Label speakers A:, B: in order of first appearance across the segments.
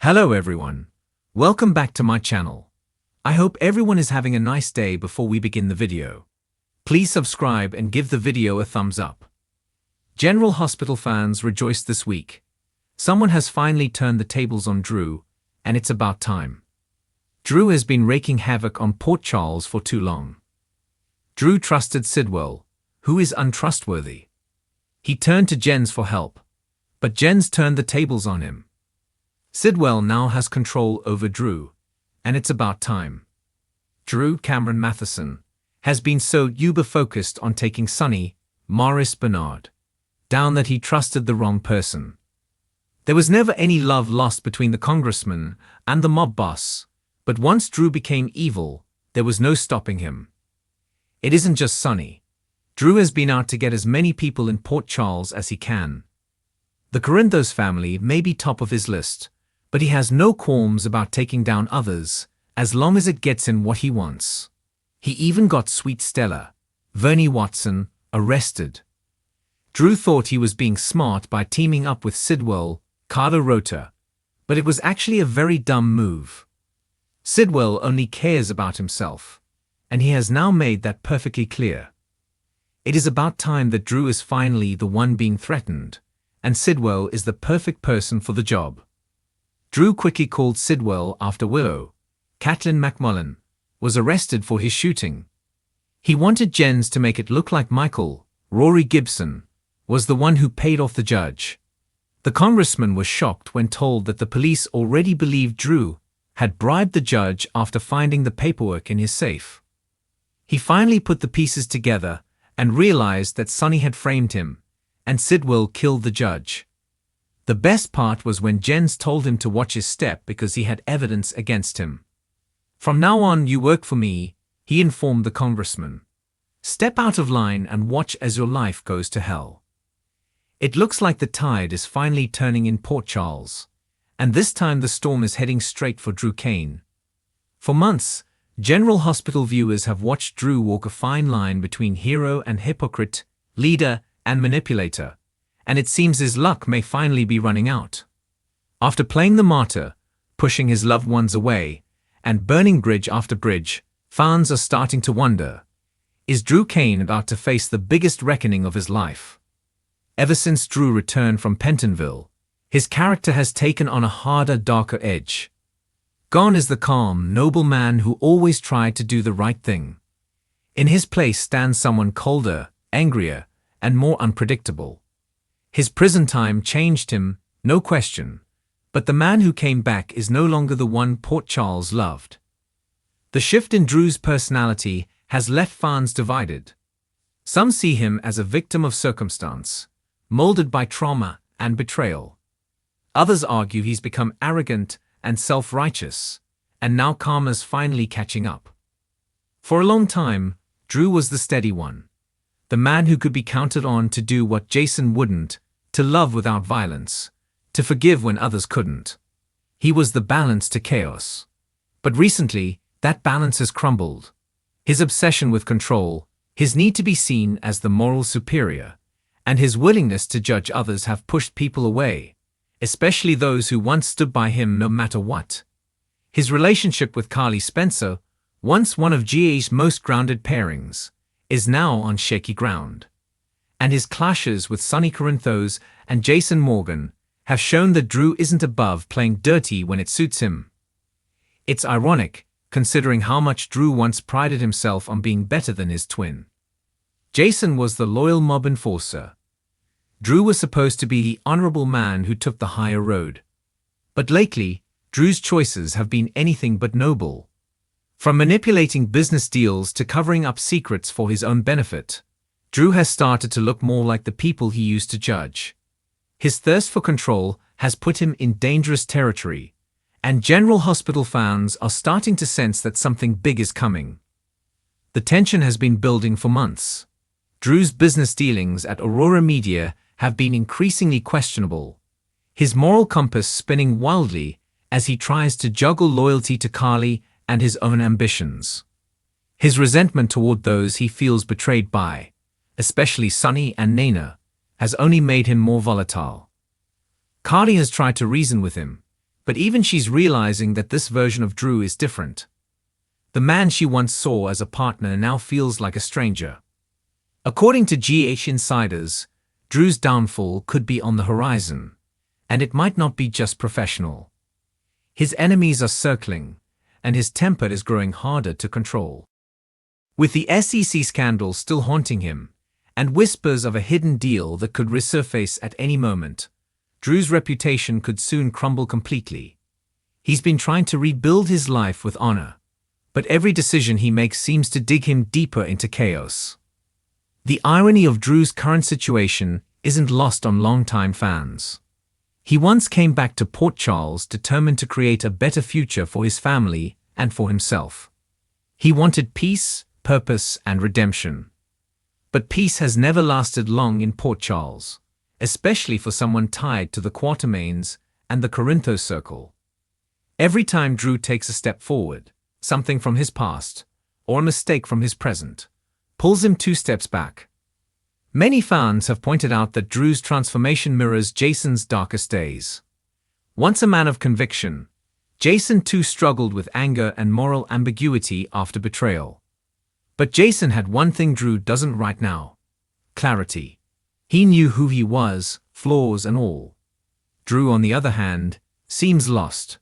A: Hello everyone. Welcome back to my channel. I hope everyone is having a nice day before we begin the video. Please subscribe and give the video a thumbs up. General Hospital fans rejoiced this week. Someone has finally turned the tables on Drew, and it's about time. Drew has been raking havoc on Port Charles for too long. Drew trusted Sidwell, who is untrustworthy. He turned to Jens for help, but Jens turned the tables on him. Sidwell now has control over Drew, and it's about time. Drew Cameron Matheson has been so uber-focused on taking Sonny, Maurice Benard, down that he trusted the wrong person. There was never any love lost between the congressman and the mob boss, but once Drew became evil, there was no stopping him. It isn't just Sonny. Drew has been out to get as many people in Port Charles as he can. The Corinthos family may be top of his list, but he has no qualms about taking down others, as long as it gets in what he wants. He even got Sweet Stella, Vernie Watson, arrested. Drew thought he was being smart by teaming up with Sidwell, Carter Rota, but it was actually a very dumb move. Sidwell only cares about himself, and he has now made that perfectly clear. It is about time that Drew is finally the one being threatened, and Sidwell is the perfect person for the job. Drew quickly called Sidwell after Willow, Caitlin McMullen, was arrested for his shooting. He wanted Jens to make it look like Michael, Rory Gibson, was the one who paid off the judge. The congressman was shocked when told that the police already believed Drew had bribed the judge after finding the paperwork in his safe. He finally put the pieces together and realized that Sonny had framed him, and Sidwell killed the judge. The best part was when Jens told him to watch his step because he had evidence against him. "From now on, you work for me," he informed the congressman. "Step out of line and watch as your life goes to hell." It looks like the tide is finally turning in Port Charles, and this time the storm is heading straight for Drew Cain. For months, General Hospital viewers have watched Drew walk a fine line between hero and hypocrite, leader and manipulator, and it seems his luck may finally be running out. After playing the martyr, pushing his loved ones away, and burning bridge after bridge, fans are starting to wonder, is Drew Cain about to face the biggest reckoning of his life? Ever since Drew returned from Pentonville, his character has taken on a harder, darker edge. Gone is the calm, noble man who always tried to do the right thing. In his place stands someone colder, angrier, and more unpredictable. His prison time changed him, no question, but the man who came back is no longer the one Port Charles loved. The shift in Drew's personality has left fans divided. Some see him as a victim of circumstance, molded by trauma and betrayal. Others argue he's become arrogant and self-righteous, and now karma's finally catching up. For a long time, Drew was the steady one, the man who could be counted on to do what Jason wouldn't, to love without violence, to forgive when others couldn't. He was the balance to chaos. But recently, that balance has crumbled. His obsession with control, his need to be seen as the moral superior, and his willingness to judge others have pushed people away, especially those who once stood by him no matter what. His relationship with Carly Spencer, once one of GA's most grounded pairings, is now on shaky ground. And his clashes with Sonny Corinthos and Jason Morgan have shown that Drew isn't above playing dirty when it suits him. It's ironic, considering how much Drew once prided himself on being better than his twin. Jason was the loyal mob enforcer. Drew was supposed to be the honorable man who took the higher road. But lately, Drew's choices have been anything but noble. From manipulating business deals to covering up secrets for his own benefit, Drew has started to look more like the people he used to judge. His thirst for control has put him in dangerous territory, and General Hospital fans are starting to sense that something big is coming. The tension has been building for months. Drew's business dealings at Aurora Media have been increasingly questionable, his moral compass spinning wildly as he tries to juggle loyalty to Carly and his own ambitions. His resentment toward those he feels betrayed by, especially Sonny and Nana, has only made him more volatile. Carly has tried to reason with him, But even she's realizing that this version of Drew is different. The man she once saw as a partner now feels like a stranger. According to GH insiders, Drew's downfall could be on the horizon, and it might not be just professional. His enemies are circling, and his temper is growing harder to control. With the SEC scandal still haunting him, and whispers of a hidden deal that could resurface at any moment, Drew's reputation could soon crumble completely. He's been trying to rebuild his life with honor, but every decision he makes seems to dig him deeper into chaos. The irony of Drew's current situation isn't lost on longtime fans. He once came back to Port Charles determined to create a better future for his family and for himself. He wanted peace, purpose, and redemption. But peace has never lasted long in Port Charles, especially for someone tied to the Quatermains and the Corinthos Circle. Every time Drew takes a step forward, something from his past, or a mistake from his present, pulls him 2 steps back. Many fans have pointed out that Drew's transformation mirrors Jason's darkest days. Once a man of conviction, Jason too struggled with anger and moral ambiguity after betrayal. But Jason had one thing Drew doesn't right now: clarity. He knew who he was, flaws and all. Drew, on the other hand, seems lost.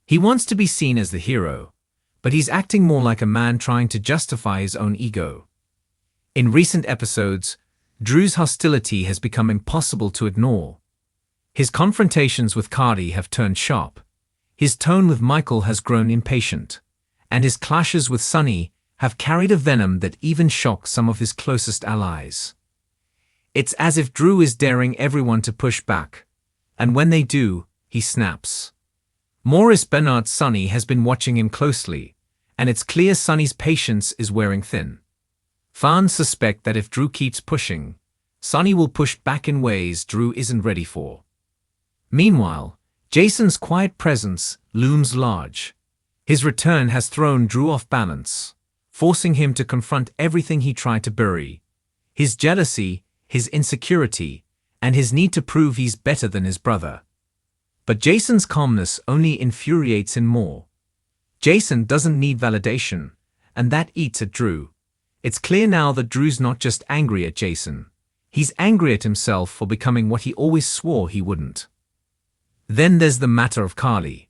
A: He wants to be seen as the hero, but he's acting more like a man trying to justify his own ego. In recent episodes, Drew's hostility has become impossible to ignore. His confrontations with Cardi have turned sharp, his tone with Michael has grown impatient, and his clashes with Sonny have carried a venom that even shocks some of his closest allies. It's as if Drew is daring everyone to push back, and when they do, he snaps. Maurice Benard's Sonny has been watching him closely, and it's clear Sonny's patience is wearing thin. Fans suspect that if Drew keeps pushing, Sonny will push back in ways Drew isn't ready for. Meanwhile, Jason's quiet presence looms large. His return has thrown Drew off balance, forcing him to confront everything he tried to bury: his jealousy, his insecurity, and his need to prove he's better than his brother. But Jason's calmness only infuriates him more. Jason doesn't need validation, and that eats at Drew. It's clear now that Drew's not just angry at Jason. He's angry at himself for becoming what he always swore he wouldn't. Then there's the matter of Carly.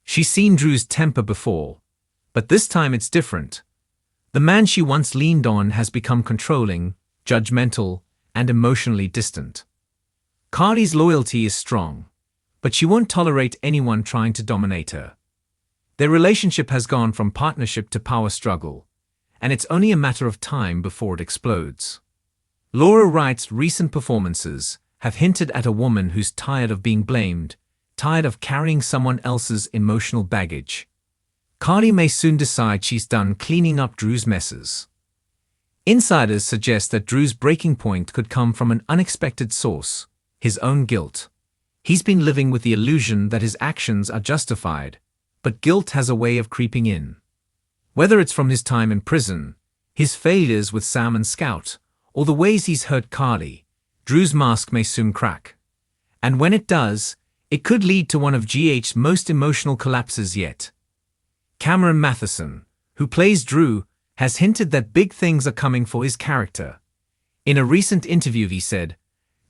A: She's seen Drew's temper before, but this time it's different. The man she once leaned on has become controlling, judgmental, and emotionally distant. Carly's loyalty is strong, but she won't tolerate anyone trying to dominate her. Their relationship has gone from partnership to power struggle, and it's only a matter of time before it explodes. Laura Wright's recent performances have hinted at a woman who's tired of being blamed, tired of carrying someone else's emotional baggage. Carly may soon decide she's done cleaning up Drew's messes. Insiders suggest that Drew's breaking point could come from an unexpected source: his own guilt. He's been living with the illusion that his actions are justified, but guilt has a way of creeping in. Whether it's from his time in prison, his failures with Sam and Scout, or the ways he's hurt Carly, Drew's mask may soon crack. And when it does, it could lead to one of GH's most emotional collapses yet. Cameron Matheson, who plays Drew, has hinted that big things are coming for his character. In a recent interview he said,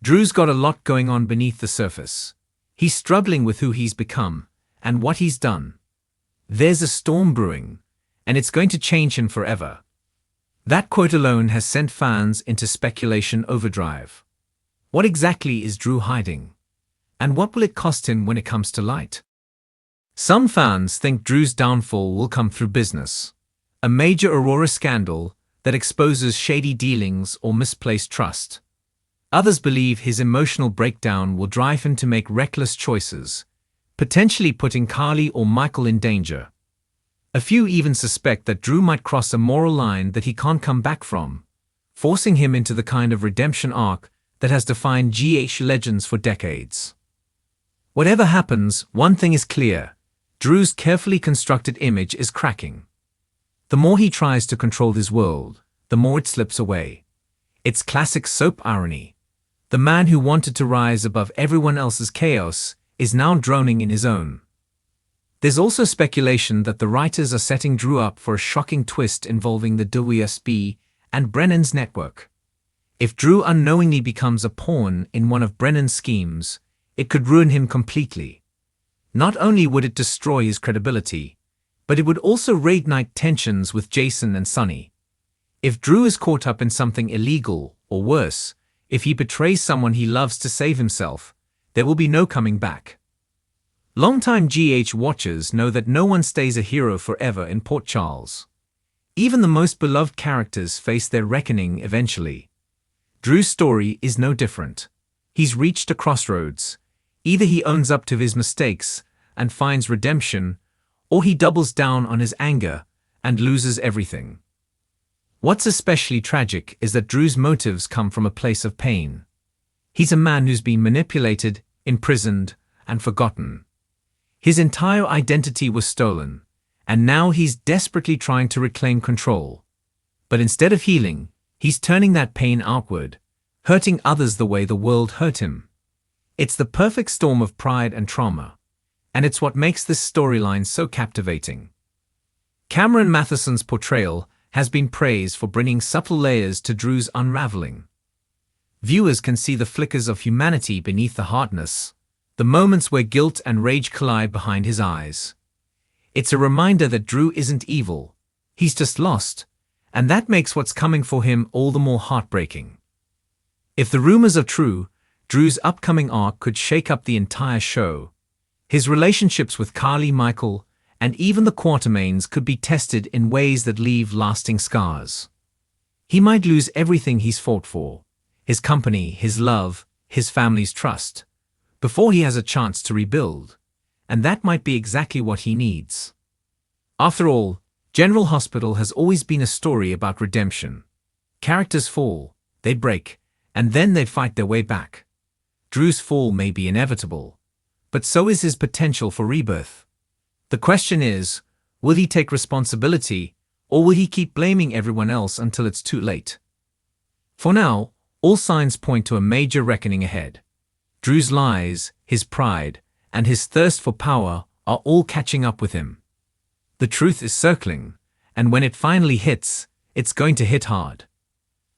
A: "Drew's got a lot going on beneath the surface. He's struggling with who he's become, and what he's done. There's a storm brewing, and it's going to change him forever." That quote alone has sent fans into speculation overdrive. What exactly is Drew hiding? And what will it cost him when it comes to light? Some fans think Drew's downfall will come through business, a major Aurora scandal that exposes shady dealings or misplaced trust. Others believe his emotional breakdown will drive him to make reckless choices, potentially putting Carly or Michael in danger. A few even suspect that Drew might cross a moral line that he can't come back from, forcing him into the kind of redemption arc that has defined GH legends for decades. Whatever happens, one thing is clear: Drew's carefully constructed image is cracking. The more he tries to control his world, the more it slips away. It's classic soap irony. The man who wanted to rise above everyone else's chaos is now droning in his own. There's also speculation that the writers are setting Drew up for a shocking twist involving the WSB and Brennan's network. If Drew unknowingly becomes a pawn in one of Brennan's schemes, it could ruin him completely. Not only would it destroy his credibility, but it would also reignite tensions with Jason and Sonny. If Drew is caught up in something illegal, or worse, if he betrays someone he loves to save himself, there will be no coming back. Longtime GH watchers know that no one stays a hero forever in Port Charles. Even the most beloved characters face their reckoning eventually. Drew's story is no different. He's reached a crossroads. Either he owns up to his mistakes and finds redemption, or he doubles down on his anger and loses everything. What's especially tragic is that Drew's motives come from a place of pain. He's a man who's been manipulated, imprisoned, and forgotten. His entire identity was stolen, and now he's desperately trying to reclaim control. But instead of healing, he's turning that pain outward, hurting others the way the world hurt him. It's the perfect storm of pride and trauma, and it's what makes this storyline so captivating. Cameron Matheson's portrayal has been praised for bringing subtle layers to Drew's unraveling. Viewers can see the flickers of humanity beneath the hardness, the moments where guilt and rage collide behind his eyes. It's a reminder that Drew isn't evil, he's just lost, and that makes what's coming for him all the more heartbreaking. If the rumors are true, Drew's upcoming arc could shake up the entire show. His relationships with Carly, Michael, and even the Quatermains could be tested in ways that leave lasting scars. He might lose everything he's fought for, his company, his love, his family's trust, before he has a chance to rebuild, and that might be exactly what he needs. After all, General Hospital has always been a story about redemption. Characters fall, they break, and then they fight their way back. Drew's fall may be inevitable, but so is his potential for rebirth. The question is, will he take responsibility, or will he keep blaming everyone else until it's too late? For now, all signs point to a major reckoning ahead. Drew's lies, his pride, and his thirst for power are all catching up with him. The truth is circling, and when it finally hits, it's going to hit hard.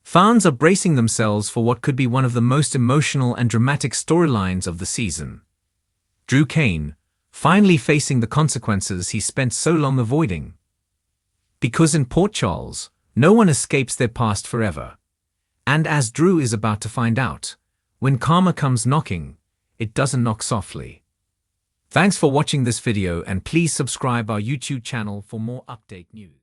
A: Fans are bracing themselves for what could be one of the most emotional and dramatic storylines of the season. Drew Cain, finally facing the consequences he spent so long avoiding. Because in Port Charles, no one escapes their past forever. And as Drew is about to find out, when karma comes knocking, it doesn't knock softly. Thanks for watching this video, and please subscribe our YouTube channel for more update news.